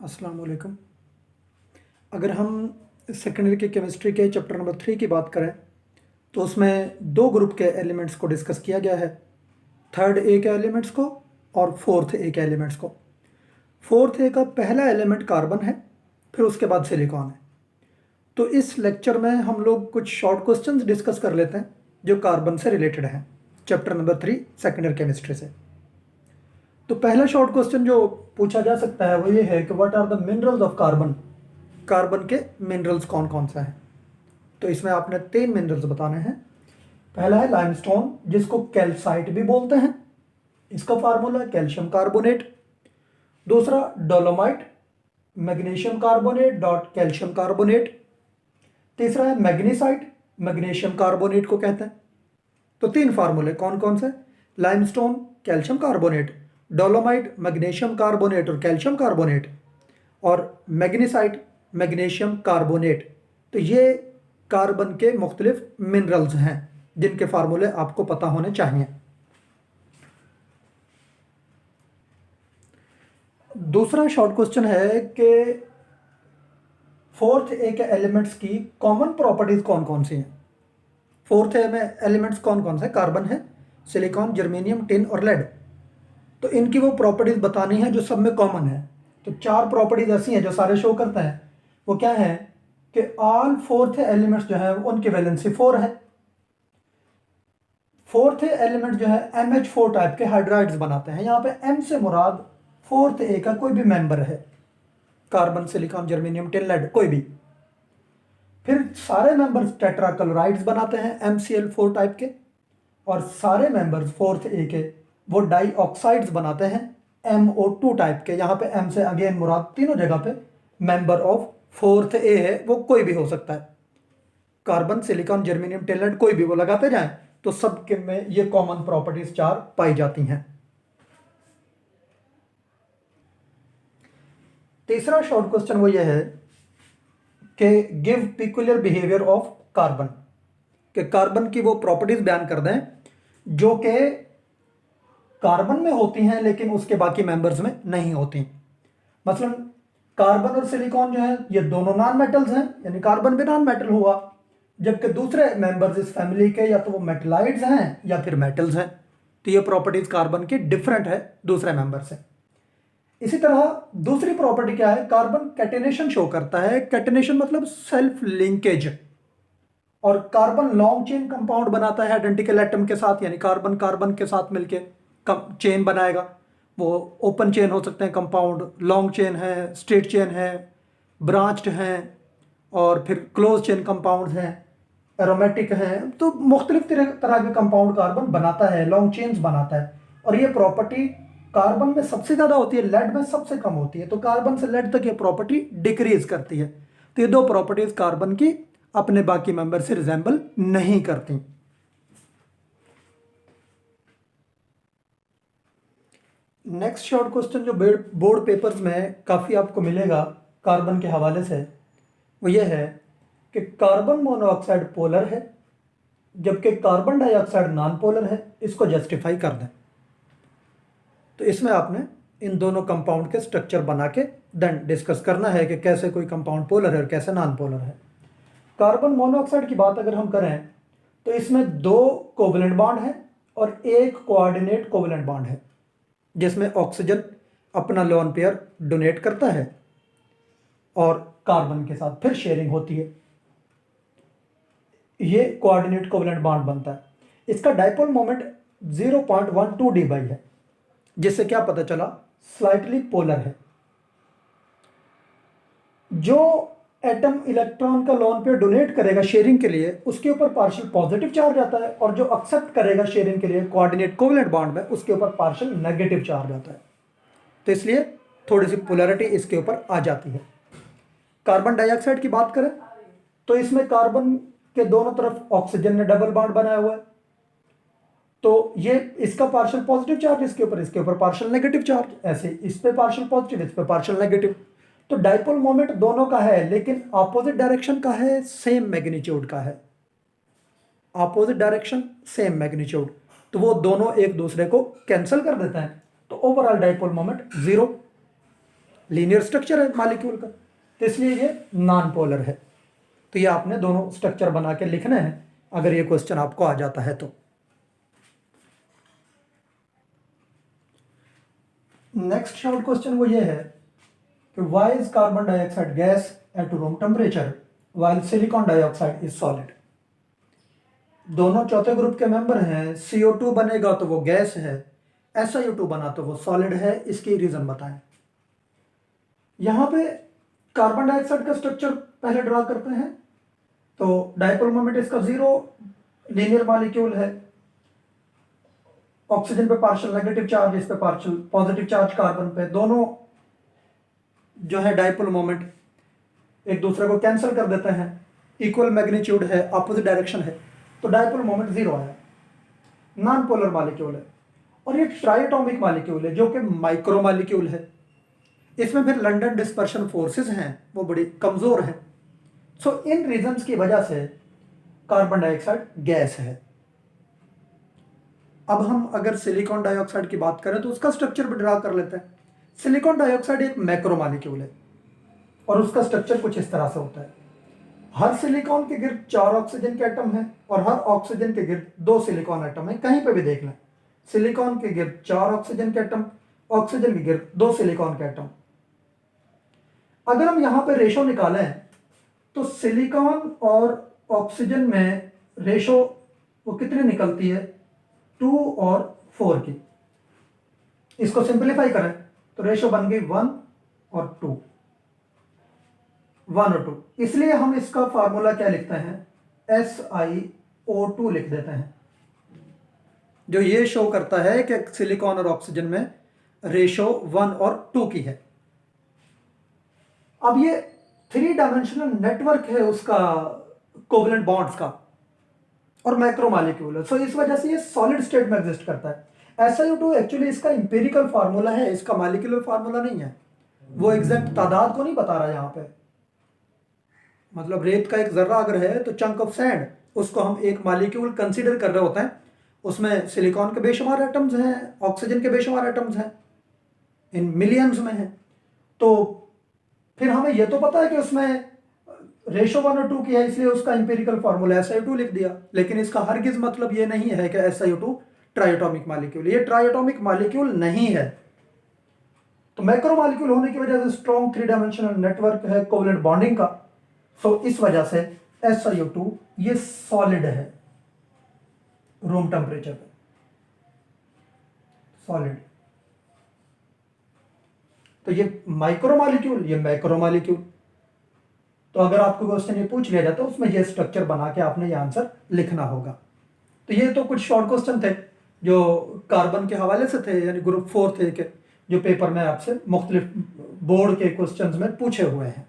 अस्सलाम वालेकुम। अगर हम सेकेंडरी की केमिस्ट्री के चैप्टर नंबर 3 की बात करें तो उसमें दो ग्रुप के एलिमेंट्स को डिस्कस किया गया है। थर्ड ए के एलिमेंट्स को और फोर्थ ए के एलिमेंट्स को। फोर्थ ए का पहला एलिमेंट कार्बन है, फिर उसके बाद सिलिकॉन है। तो इस लेक्चर में हम लोग कुछ शॉर्ट क्वेश्चंस डिस्कस कर लेते हैं जो कार्बन से रिलेटेड हैं, चैप्टर नंबर 3 सेकेंडरी केमिस्ट्री से। तो पहला शॉर्ट क्वेश्चन जो पूछा जा सकता है वो ये है कि what are the minerals of carbon. Carbon के मिनरल्स कौन कौन सा है। तो इसमें आपने 3 मिनरल्स बताने हैं। पहला है लाइमस्टोन, जिसको कैल्साइट भी बोलते हैं, इसका फार्मूला है कैल्शियम कार्बोनेट। दूसरा dolomite, magnesium carbonate dot calcium carbonate. तीसरा है मैग्नीसाइट, मैग्नीशियम कार्बोनेट को कहते हैं। तो 3 फार्मूले कौन कौन से? Limestone, calcium carbonate, dolomite, magnesium carbonate और कैल्शियम कार्बोनेट, और मैग्नीसाइट, मैग्नीशियम कार्बोनेट। तो ये कार्बन के मुख्तलिफ मिनरल्स हैं जिनके फार्मूले आपको पता होने चाहिए। दूसरा शॉर्ट क्वेश्चन है कि फोर्थ ए के एलिमेंट्स की कॉमन प्रॉपर्टीज कौन कौन सी हैं। फोर्थ ए में एलिमेंट्स कौन कौन से? कार्बन है, सिलिकॉन, जर्मेनियम, टिन और लेड। तो इनकी वो प्रॉपर्टीज बतानी है जो सब में कॉमन है। तो 4 प्रॉपर्टीज ऐसी हैं जो सारे शो करते हैं। वो क्या है कि ऑल फोर्थ एलिमेंट्स जो है उनकी वैलेंसी 4 है। फोर्थ एलिमेंट जो है MH4 टाइप के हाइड्राइड्स बनाते हैं। यहाँ पे M से मुराद फोर्थ ए का कोई भी मेंबर है, carbon, silicon, germanium, tin, lead, कोई भी। फिर सारे मेंबर्स टेट्राक्लोराइड्स बनाते हैं MCl4 टाइप के, और सारे मेंबर्स फोर्थ ए के वो डाइऑक्साइड्स बनाते हैं MO2 टाइप के। यहाँ पे M से अगेन मुराद तीनों जगह पे मेंबर ऑफ फोर्थ ए है, वो कोई भी हो सकता है। Carbon, silicon, germanium, tin, lead, कोई भी वो लगाते जाएं तो सबके में ये कॉमन प्रॉपर्टीज 4 पाई जाती हैं। तीसरा शॉर्ट क्वेश्चन वो ये है कि give peculiar behaviour of carbon, कि कार्बन की वो प्रॉपर्टीज बयान कर दें जो कि कार्बन में होती हैं लेकिन उसके बाकी मेंबर्स में नहीं होती। मसलन कार्बन और सिलिकॉन जो है ये दोनों नॉन मेटल्स हैं, यानी कार्बन भी नॉन मेटल हुआ, जबकि दूसरे मेंबर्स इस फैमिली के या तो वो मेटलाइड्स हैं या फिर मेटल्स हैं। तो ये प्रॉपर्टीज कार्बन की डिफरेंट है दूसरे मेंबर से। इसी तरह दूसरी प्रॉपर्टी क्या है? कार्बन कैटेनेशन शो करता है। कैटेनेशन मतलब सेल्फ लिंकेज, और कार्बन लॉन्ग चेन कंपाउंड बनाता है आइडेंटिकल एटम के साथ, यानी कार्बन कार्बन के साथ मिलके चेन बनाएगा। वो ओपन चेन हो सकते हैं कंपाउंड, लॉन्ग चेन है, स्ट्रेट चेन है, ब्रांच्ड हैं, और फिर क्लोज चेन कंपाउंड हैं, एरोमेटिक हैं। तो मुख्तलिफ तरह के कंपाउंड कार्बन बनाता है, लॉन्ग चेन्स बनाता है। और ये प्रॉपर्टी कार्बन में सबसे ज़्यादा होती है, लेड में सबसे कम होती है। तो कार्बन से लेड तक ये प्रॉपर्टी डिक्रीज करती है। तो ये दो प्रॉपर्टीज कार्बन की अपने बाकी मेंबर से रिजेंबल नहीं करती। नेक्स्ट शॉर्ट क्वेश्चन जो बोर्ड पेपर्स में काफ़ी आपको मिलेगा कार्बन के हवाले से वो ये है कि कार्बन मोनोऑक्साइड पोलर है जबकि कार्बन डाइऑक्साइड नॉन पोलर है। इसको जस्टिफाई कर दें। तो इसमें आपने इन दोनों कंपाउंड के स्ट्रक्चर बना के देन डिस्कस करना है कि कैसे कोई कंपाउंड पोलर है और कैसे नॉन पोलर है। कार्बन मोनोऑक्साइड की बात अगर हम करें तो इसमें 2 कोवलेंट बॉन्ड है और 1 कोऑर्डिनेट कोवलेंट बॉन्ड है, जिसमें ऑक्सीजन अपना लोन पेयर डोनेट करता है और कार्बन के साथ फिर शेयरिंग होती है। ये कोऑर्डिनेट कोवलेंट बॉन्ड बनता है। इसका डाइपोल मोमेंट 0.12 डी बाई है, जिससे क्या पता चला? स्लाइटली पोलर है। जो एटम इलेक्ट्रॉन का लोन पेयर डोनेट करेगा शेयरिंग के लिए, उसके ऊपर पार्शियल पॉजिटिव चार्ज आता है, और जो एक्सेप्ट करेगा शेयरिंग के लिए कोऑर्डिनेट कोवलेंट बॉन्ड में, उसके ऊपर पार्शियल नेगेटिव चार्ज आता है। तो इसलिए थोड़ी सी पोलैरिटी इसके ऊपर आ जाती है। कार्बन डाइऑक्साइड की बात करें तो इसमें कार्बन के दोनों तरफ ऑक्सीजन ने डबल बॉन्ड बनाया हुआ है। तो ये इसका पार्शियल पॉजिटिव चार्ज इसके ऊपर पार्शियल नेगेटिव चार्ज, ऐसे इस पे पार्शियल पॉजिटिव, इस पे पार्शियल नेगेटिव। तो डाइपोल मोमेंट दोनों का है लेकिन ऑपोजिट डायरेक्शन का है, सेम मैग्नीट्यूड का है। ऑपोजिट डायरेक्शन सेम मैग्नीट्यूड, तो वो दोनों एक दूसरे को कैंसिल कर देते हैं। तो overall dipole moment 0। Linear structure है मॉलिक्यूल का, तो इसलिए ये नॉन पोलर है। तो ये आपने दोनों स्ट्रक्चर बना के लिखने हैं अगर ये क्वेश्चन आपको आ जाता है तो। नेक्स्ट शॉर्ट क्वेश्चन वो ये है कि why is carbon dioxide gas at room temperature while silicon dioxide is solid. दोनों चौथे ग्रुप के मेंबर हैं, CO2 बनेगा तो वो गैस है, SiO2 बना तो वो सॉलिड है, इसकी रीजन बताएं। यहां पे कार्बन डाइऑक्साइड का स्ट्रक्चर पहले ड्रा करते हैं। तो डाइपोल मोमेंट इसका 0, लीनियर मॉलिक्यूल है, ऑक्सीजन पे पार्शियल नेगेटिव चार्ज, इस पे पार्शियल पॉजिटिव चार्ज कार्बन पे, दोनों जो है डाइपोल मोमेंट एक दूसरे को कैंसिल कर देते हैं, इक्वल मैग्नीट्यूड है, अपोजिट डायरेक्शन है, तो डाइपोल मोमेंट 0 आया। नॉन पोलर मॉलिक्यूल है और ये ट्राइएटॉमिक मॉलिक्यूल है जो कि माइक्रो मॉलिक्यूल है। इसमें फिर लंडन डिस्पर्शन फोर्सेस हैं वो बड़ी कमजोर हैं। सो इन रीजंस की वजह से कार्बन डाइऑक्साइड गैस है। अब हम अगर सिलिकॉन डाइऑक्साइड की बात करें तो उसका स्ट्रक्चर भी ड्रा कर लेते हैं। सिलिकॉन डाइऑक्साइड एक मैक्रो मॉलिक्यूल है और उसका स्ट्रक्चर कुछ इस तरह से होता है। हर सिलिकॉन के गिर्द 4 ऑक्सीजन के एटम हैं और हर ऑक्सीजन के गिर्द 2 सिलिकॉन एटम हैं। कहीं पे भी देख लें, सिलिकॉन के गिर्द 4 ऑक्सीजन के एटम, ऑक्सीजन के गिर्द 2 सिलिकॉन के एटम। अगर हम यहां पे रेशो निकालें तो सिलिकॉन और ऑक्सीजन में रेशो वो कितनी निकलती है, 2 और 4 की। इसको सिंप्लीफाई करें तो रेशो बन गई 1 और 2, 1 और 2। इसलिए हम इसका फार्मूला क्या लिखते हैं, SiO2 लिख देते हैं, जो ये शो करता है कि सिलिकॉन और ऑक्सीजन में रेशो 1 और 2 की है। अब ये 3 डायमेंशनल नेटवर्क है उसका कोवलेंट बॉन्ड्स का और मैक्रोमॉलिक्यूल है, सो इस वजह से ये सॉलिड स्टेट में एग्जिस्ट करता है। SiO2 एक्चुअली इसका इंपेरिकल फार्मूला है, इसका मॉलिक्यूलर फार्मूला नहीं है। वो एग्जैक्ट तादाद को नहीं बता रहा यहां पे। मतलब रेत का एक जर्रा अगर है तो चंक ऑफ सैंड, उसको हम एक मॉलिक्यूल कंसीडर कर रहे होते हैं, उसमें सिलिकॉन के बेशुमार एटम्स हैं, ऑक्सीजन के बेशुमार एटम्स हैं, इन मिलियंस में हैं। तो फिर हमें यह तो पता है कि उसमें रेशो 1 और 2 की है, इसलिए उसका इंपेरिकल फार्मूला SiO2 लिख दिया। लेकिन इसका हरगिज मतलब ये नहीं है कि SiO2 ट्राइएटॉमिक मॉलिक्यूल, ये ट्राइएटॉमिक मॉलिक्यूल नहीं है। तो मैक्रो मॉलिक्यूल होने की वजह से स्ट्रॉन्ग 3 डायमेंशनल नेटवर्क है कोवलेंट बॉन्डिंग का, सो इस वजह से SiO2 ये सॉलिड है रूम टेम्परेचर पे, सॉलिड। तो ये माइक्रो मॉलिक्यूल, ये मैक्रो मॉलिक्यूल। तो अगर आपको क्वेश्चन ये पूछ लिया जाता है उसमें ये स्ट्रक्चर बना के आपने ये आंसर लिखना होगा। तो ये तो कुछ शॉर्ट क्वेश्चन थे जो कार्बन के हवाले से थे, यानी ग्रुप 4 थे, के जो पेपर में आपसे मुख्तलिफ बोर्ड के क्वेश्चंस में पूछे हुए हैं।